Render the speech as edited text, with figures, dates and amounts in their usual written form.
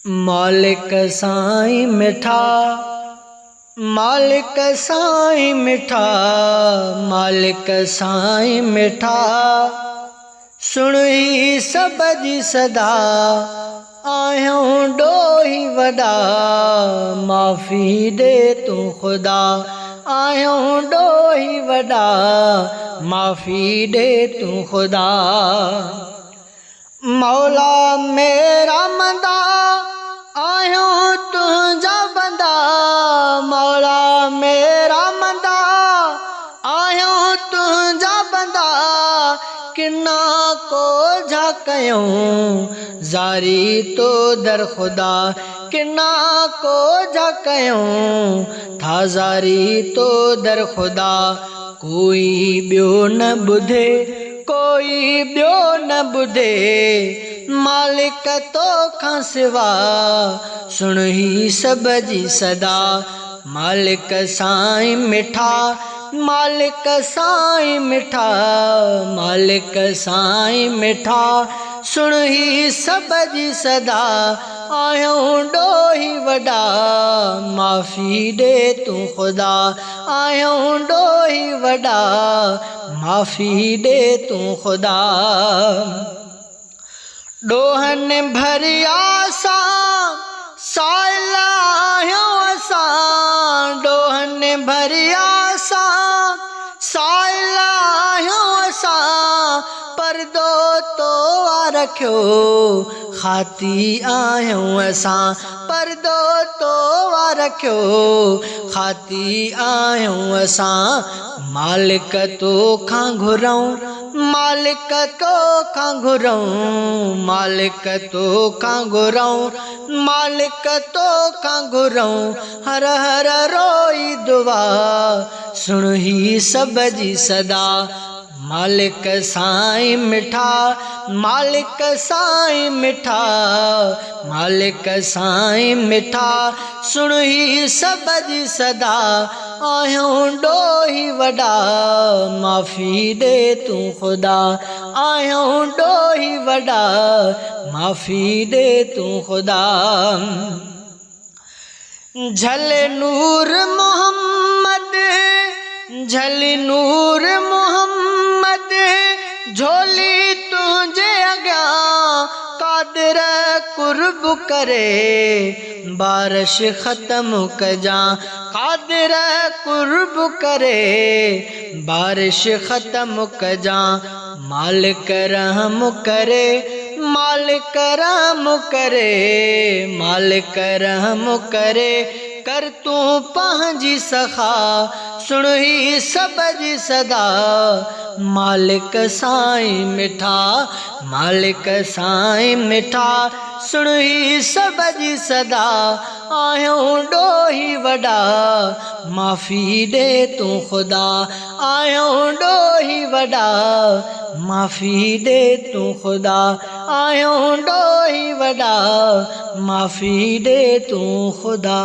मालिक साईं मिठा, मालिक साईं मिठा, मालिक साईं मिठा, सुणी सब जी सदा, आहियूं ॾोही वॾा, माफ़ी दे तू खुदा, आहियूं ॾोही वॾा, माफ़ी दे तू खुदा। मौला मेरा मंदा, आहियूं तुंहिंजा बंदा, मौला मेरा मंदा, आहियूं तुंहिंजा बंदा, किना को जा कयूं ज़ारी तो दर खुदा, किना को जा कयूं था ज़ारी तो दर खुदा। कोई ॿियो न ॿुधे, कोई ॿियो न ॿुधे, मालिक तोखां सिवा, सुण ही सब जी सदा। मालिक साईं मिठा, मालिक साईं मिठा, मालिक साईं मिठा, सुण ही सब जी सदा, आहियूं ॾोही वॾा, माफ़ी दे तू खुदा, आहियूं ॾोही वॾा, माफ़ी दे तू खुदा। ॾोहनि भरिया सां साइल आहियूं असां, ॾोहनि भरिया सां साइल आहियूं असां, परदो तो रखियो खाती आहियूं असां, परदो तो रखियो खाती आहियूं असां। मालिक तोखां घुरूं, मालिक तोखां घुरूं, मालिक तोखां घुरूं, मालिक तोखां घुरूं, हर हर रोई दुआ, सुण ही सब जी सदा। मालिक साईं मिठा, मालिक साईं मिठा, मालिक साईं मिठा, सुण ही सब जी सदा, आहियूं ॾोही वॾा, माफ़ी दे तू खुदा, आहियूं ॾोही वॾा, माफ़ी दे तू खुदा। झल नूर मोहम्मद, झल नूर मोहम्मद, झोली तुंहिंजे अॻियां कादिर कुर्ब करे, बारिश ख़त्म कजां, कादिर कुर्ब करे, बारिश ख़त्म कजां। मालिक रहम करे, मालिक रहम करे, मालिक रहम करे, कर तू पंहिंजी सखा, सुण ही सब जी सदा। मालिक साईं मिठा, मालिक साईं मिठा, सुण ही सब जी सदा, आहियूं ॾोही वॾा, माफ़ी दे तू खुदा, आहियूं ॾोही वॾा, माफ़ी दे तू खुदा, आहियूं ॾोही वॾा, माफ़ी दे तू खुदा।